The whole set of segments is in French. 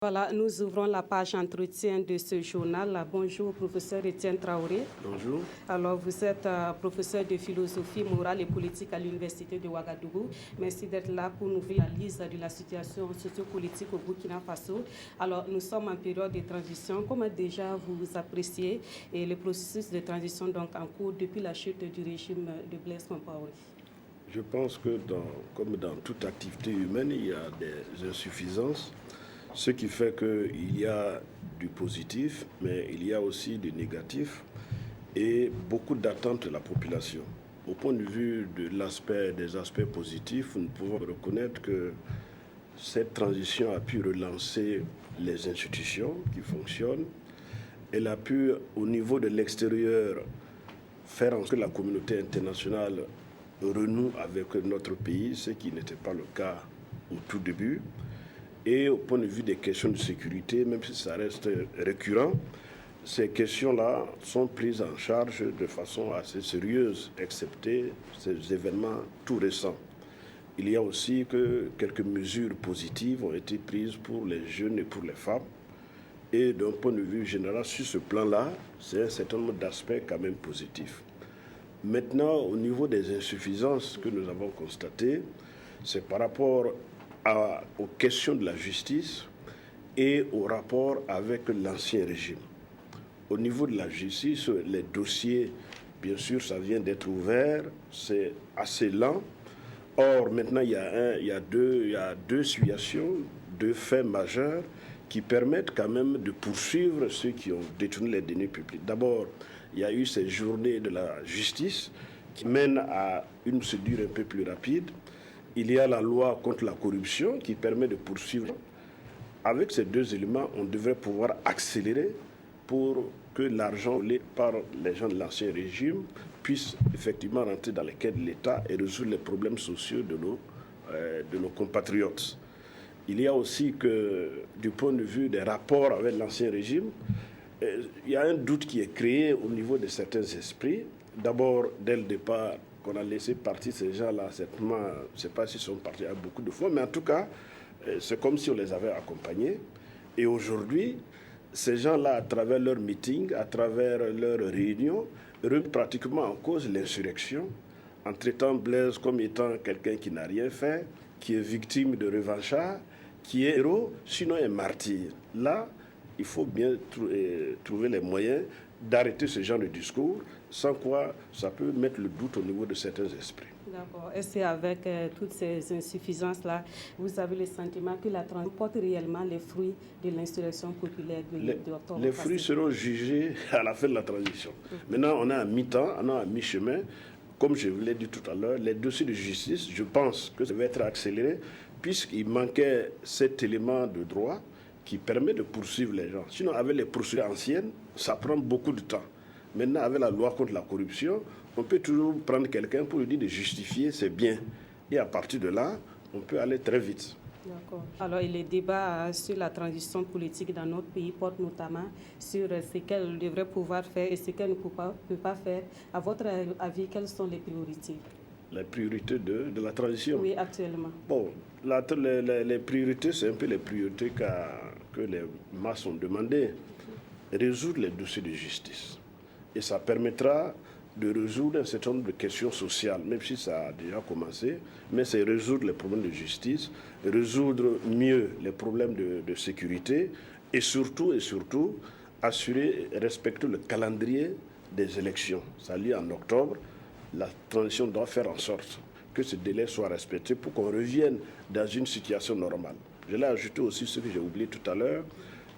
Voilà, nous ouvrons la page entretien de ce journal. Bonjour, professeur Étienne Traoré. Bonjour. Alors, vous êtes professeur de philosophie morale et politique à l'Université de Ouagadougou. Merci d'être là pour nous ouvrir l'analyse de la situation sociopolitique au Burkina Faso. Alors, nous sommes en période de transition. Comment déjà vous appréciez le processus de transition donc, en cours depuis la chute du régime de Blaise Compaoré? Je pense que comme dans toute activité humaine, il y a des insuffisances. Ce qui fait qu'il y a du positif, mais il y a aussi du négatif et beaucoup d'attentes de la population. Au point de vue des aspects positifs, nous pouvons reconnaître que cette transition a pu relancer les institutions qui fonctionnent. Elle a pu, au niveau de l'extérieur, faire en sorte que la communauté internationale renoue avec notre pays, ce qui n'était pas le cas au tout début. Et au point de vue des questions de sécurité, même si ça reste récurrent, ces questions-là sont prises en charge de façon assez sérieuse, excepté ces événements tout récents. Il y a aussi que quelques mesures positives ont été prises pour les jeunes et pour les femmes. Et d'un point de vue général, sur ce plan-là, c'est un certain nombre d'aspects quand même positifs. Maintenant, au niveau des insuffisances que nous avons constatées, c'est par rapport aux questions de la justice et au rapport avec l'ancien régime. Au niveau de la justice, les dossiers, bien sûr, ça vient d'être ouvert, c'est assez lent. Or, maintenant, il y a deux situations, deux faits majeurs qui permettent quand même de poursuivre ceux qui ont détourné les deniers publics. D'abord, il y a eu ces journées de la justice qui mènent à une procédure un peu plus rapide. Il y a la loi contre la corruption qui permet de poursuivre. Avec ces deux éléments, on devrait pouvoir accélérer pour que l'argent volé par les gens de l'ancien régime puisse effectivement rentrer dans les caisses de l'État et résoudre les problèmes sociaux de nos compatriotes. Il y a aussi que, du point de vue des rapports avec l'ancien régime, il y a un doute qui est créé au niveau de certains esprits. D'abord, dès le départ, qu'on a laissé partir ces gens-là, certainement, je ne sais pas s'ils sont partis à beaucoup de fois, mais en tout cas, c'est comme si on les avait accompagnés. Et aujourd'hui, ces gens-là, à travers leurs meetings, à travers leurs réunions, remettent pratiquement en cause l'insurrection, en traitant Blaise comme étant quelqu'un qui n'a rien fait, qui est victime de revanchards, qui est héros, sinon est martyr. Là, il faut bien trouver les moyens d'arrêter ce genre de discours, sans quoi ça peut mettre le doute au niveau de certains esprits. D'accord. Est-ce qu'avec toutes ces insuffisances-là, vous avez le sentiment que la transition porte réellement les fruits de l'insurrection populaire d'octobre? Les fruits seront jugés à la fin de la transition. Maintenant, on est à mi-temps, on est à mi-chemin. Comme je vous l'ai dit tout à l'heure, les dossiers de justice, je pense que ça va être accéléré, puisqu'il manquait cet élément de droit qui permet de poursuivre les gens. Sinon, avec les procédures anciennes, ça prend beaucoup de temps. Maintenant, avec la loi contre la corruption, on peut toujours prendre quelqu'un pour lui dire de justifier ses biens. Et à partir de là, on peut aller très vite. D'accord. Alors, les débats sur la transition politique dans notre pays portent notamment sur ce qu'elle devrait pouvoir faire et ce qu'elle ne peut pas faire. À votre avis, quelles sont les priorités? Les priorités de la transition? Oui, actuellement. Bon, les priorités, c'est un peu les priorités que les masses ont demandé. Résoudre les dossiers de justice. Et ça permettra de résoudre un certain nombre de questions sociales, même si ça a déjà commencé, mais c'est résoudre les problèmes de justice, résoudre mieux les problèmes de sécurité et surtout, assurer et respecter le calendrier des élections. Ça lie en octobre. La transition doit faire en sorte que ce délai soit respecté pour qu'on revienne dans une situation normale. Je l'ai ajouté aussi ce que j'ai oublié tout à l'heure.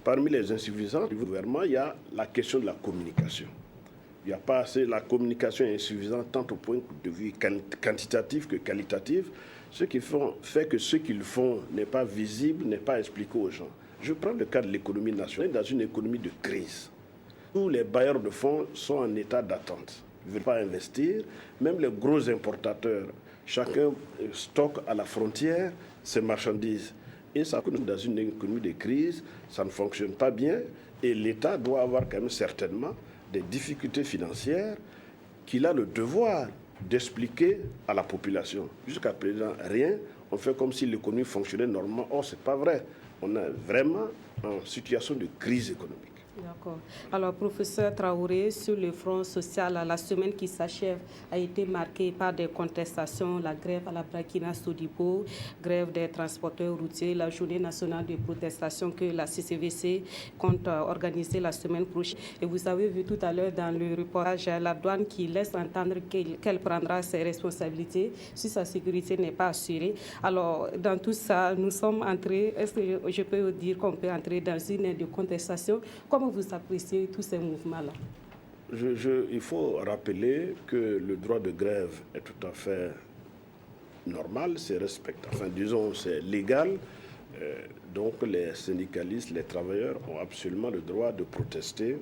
Parmi les insuffisances du gouvernement, il y a la question de la communication. Il n'y a pas assez, la communication est insuffisante tant au point de vue quantitatif que qualitatif, ce qui fait que ce qu'ils font n'est pas visible, n'est pas expliqué aux gens. Je prends le cas de l'économie nationale, dans une économie de crise. Tous les bailleurs de fonds sont en état d'attente. Ils ne veulent pas investir, même les gros importateurs, chacun stocke à la frontière ses marchandises. Et ça, dans une économie de crise, ça ne fonctionne pas bien et l'État doit avoir quand même certainement des difficultés financières qu'il a le devoir d'expliquer à la population. Jusqu'à présent, rien. on fait comme si l'économie fonctionnait normalement. Or, ce n'est pas vrai. On est vraiment en situation de crise économique. D'accord. Alors, professeur Traoré, sur le front social, la semaine qui s'achève a été marquée par des contestations, la grève à la Burkina Sodipo, grève des transporteurs routiers, la journée nationale de protestation que la CCVC compte organiser la semaine prochaine. Et vous avez vu tout à l'heure dans le reportage la douane qui laisse entendre qu'elle prendra ses responsabilités si sa sécurité n'est pas assurée. Alors, dans tout ça, nous sommes entrés, est-ce que je peux dire qu'on peut entrer dans une ère de contestation? Comment vous appréciez tous ces mouvements-là? Il faut rappeler que le droit de grève est tout à fait normal, c'est respectable. Enfin, disons, c'est légal. Donc, les syndicalistes, les travailleurs ont absolument le droit de protester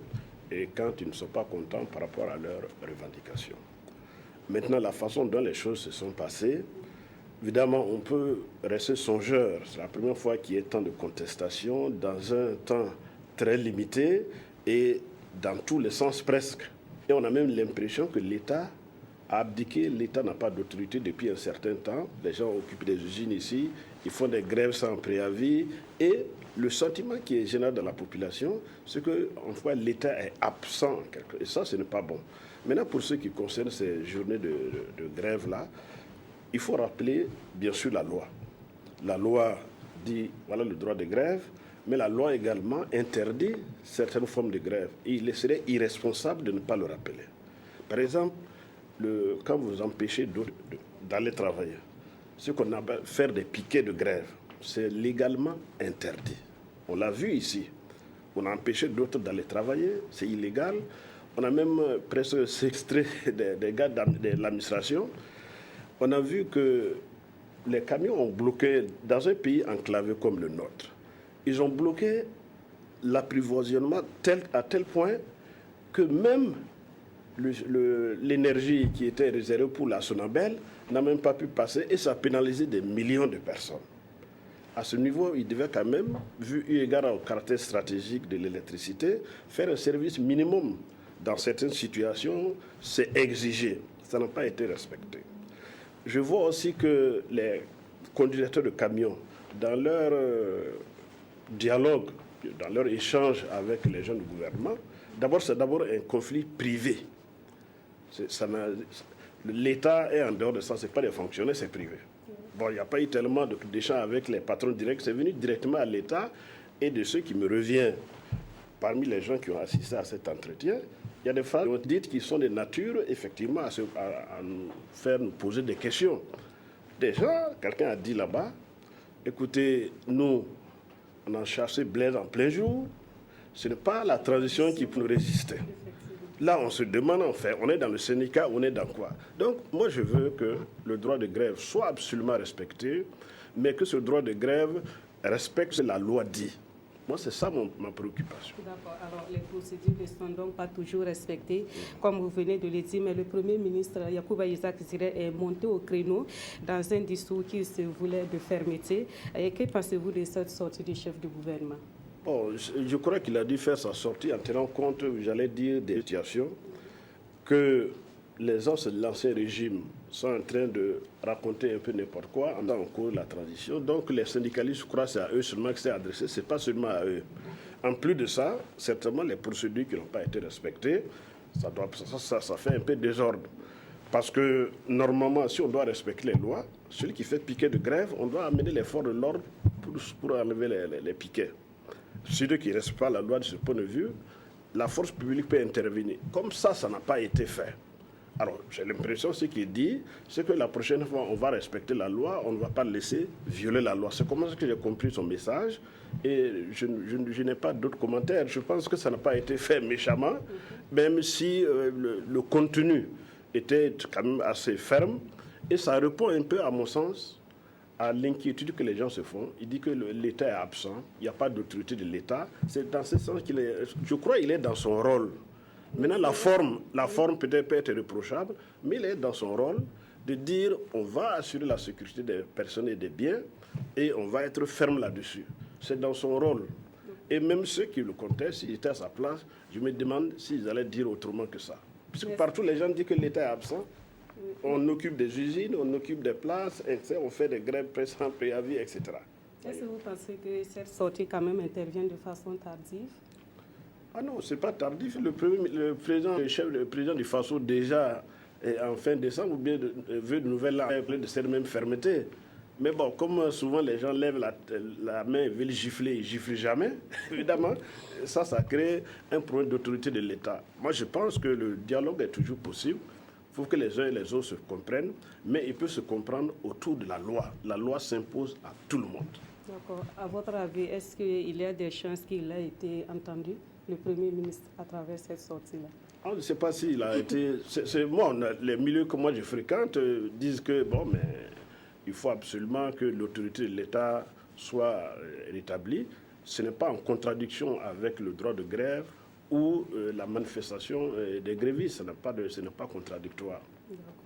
et quand ils ne sont pas contents par rapport à leurs revendications. Maintenant, la façon dont les choses se sont passées, évidemment, on peut rester songeur. C'est la première fois qu'il y ait tant de contestations dans un temps très limité et dans tous les sens presque. Et on a même l'impression que l'État a abdiqué, l'État n'a pas d'autorité depuis un certain temps. Les gens occupent des usines ici, ils font des grèves sans préavis et le sentiment qui est général dans la population, c'est que en fait, l'État est absent. Et ça, ce n'est pas bon. Maintenant, pour ce qui concerne ces journées de grève-là, il faut rappeler, bien sûr, la loi. La loi dit, voilà le droit de grève, mais la loi également interdit certaines formes de grève. Et il serait irresponsable de ne pas le rappeler. Par exemple, quand vous empêchez d'aller travailler, ce qu'on appelle faire des piquets de grève, c'est légalement interdit. On l'a vu ici. On a empêché d'autres d'aller travailler, c'est illégal. On a même presque séquestré des gars de l'administration. On a vu que les camions ont bloqué dans un pays enclavé comme le nôtre. Ils ont bloqué l'approvisionnement à tel point que même l'énergie qui était réservée pour la Sonabel n'a même pas pu passer et ça a pénalisé des millions de personnes. À ce niveau, il devait quand même, vu eu égard au caractère stratégique de l'électricité, faire un service minimum. Dans certaines situations, c'est exigé. Ça n'a pas été respecté. Je vois aussi que les conducteurs de camions, dans leur dialogue, dans leur échange avec les gens du gouvernement, c'est d'abord un conflit privé. L'État est en dehors de ça, ce n'est pas des fonctionnaires, c'est privé. Bon, il n'y a pas eu tellement d'échanges avec les patrons directs, c'est venu directement à l'État et de ce qui me revient parmi les gens qui ont assisté à cet entretien, il y a des phrases qui ont dites qui sont de nature, effectivement, à nous faire nous poser des questions. Déjà, quelqu'un a dit là-bas, écoutez, nous, on a chassé Blaise en plein jour, ce n'est pas la transition qui peut nous résister. Là, on se demande, en fait, on est dans le syndicat, on est dans quoi? Donc, moi, je veux que le droit de grève soit absolument respecté, mais que ce droit de grève respecte ce que la loi dit. Moi, c'est ça ma préoccupation. D'accord. Alors, les procédures ne sont donc pas toujours respectées, comme vous venez de le dire, mais le Premier ministre, Yacouba Isaac Ziré, est monté au créneau dans un discours qui se voulait de fermeté. Et que pensez-vous de cette sortie du chef du gouvernement? Bon, je crois qu'il a dû faire sa sortie en tenant compte, j'allais dire, des situations que les anciens de l'ancien régime sont en train de raconter un peu n'importe quoi en cours de la transition. Donc les syndicalistes, je crois que c'est à eux seulement que c'est adressé, ce n'est pas seulement à eux. En plus de ça, certainement les procédures qui n'ont pas été respectées, ça fait un peu désordre. Parce que normalement, si on doit respecter les lois, celui qui fait piquet de grève, on doit amener les forces de l'ordre pour enlever les piquets. Celui qui ne respecte pas la loi de ce point de vue, la force publique peut intervenir. Comme ça n'a pas été fait. Alors, j'ai l'impression, ce qu'il dit, c'est que la prochaine fois, on va respecter la loi, on ne va pas laisser violer la loi. C'est comme ça que j'ai compris son message et je n'ai pas d'autres commentaires. Je pense que ça n'a pas été fait méchamment, même si le contenu était quand même assez ferme et ça répond un peu, à mon sens, à l'inquiétude que les gens se font. Il dit que l'État est absent, il n'y a pas d'autorité de l'État. C'est dans ce sens qu'il est, je crois qu'il est dans son rôle. Maintenant, la forme peut-être peut être reprochable, mais il est dans son rôle de dire on va assurer la sécurité des personnes et des biens et on va être ferme là-dessus. C'est dans son rôle. Et même ceux qui le contestent, s'ils étaient à sa place, je me demande s'ils allaient dire autrement que ça. Puisque partout les gens disent que l'État est absent. On occupe des usines, on occupe des places, etc. On fait des grèves sans préavis, etc. Est-ce que vous pensez que cette sortie quand même intervient de façon tardive? Ah non, c'est pas tardif. Le président du Faso, déjà en fin décembre, ou bien veut de nouvelles de cette même fermeté. Mais bon, comme souvent les gens lèvent la main et veulent gifler, ils ne giflent jamais, évidemment, ça crée un problème d'autorité de l'État. Moi, je pense que le dialogue est toujours possible. Il faut que les uns et les autres se comprennent, mais il peut se comprendre autour de la loi. La loi s'impose à tout le monde. D'accord. À votre avis, est-ce qu'il y a des chances qu'il ait été entendu, le Premier ministre, à travers cette sortie-là? Je ne sais pas s'il a été... Moi, les milieux que moi je fréquente disent que, bon, mais il faut absolument que l'autorité de l'État soit rétablie. Ce n'est pas en contradiction avec le droit de grève ou la manifestation des grévistes. Ce n'est pas contradictoire.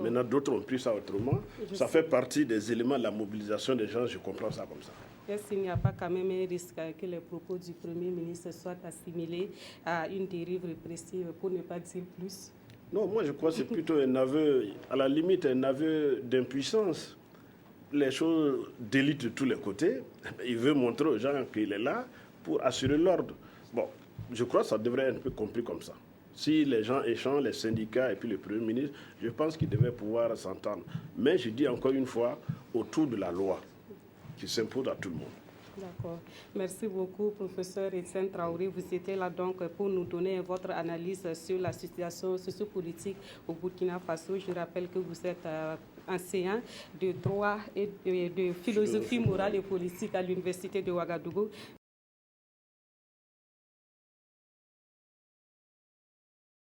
Maintenant, d'autres ont pris ça autrement. Ça fait partie des éléments de la mobilisation des gens. Je comprends ça comme ça. Est-ce qu'il n'y a pas quand même un risque que les propos du Premier ministre soient assimilés à une dérive répressive, pour ne pas dire plus? Non, moi je crois que c'est plutôt un aveu, à la limite un aveu d'impuissance. Les choses délitent de tous les côtés. Il veut montrer aux gens qu'il est là pour assurer l'ordre. Bon, je crois que ça devrait être un peu compris comme ça. Si les gens échangent, les syndicats et puis le Premier ministre, je pense qu'ils devaient pouvoir s'entendre. Mais je dis encore une fois, autour de la loi qui s'impose à tout le monde. D'accord. Merci beaucoup, professeur Etienne Traoré. Vous étiez là donc pour nous donner votre analyse sur la situation sociopolitique au Burkina Faso. Je rappelle que vous êtes enseignant de droit et de philosophie morale et politique à l'Université de Ouagadougou.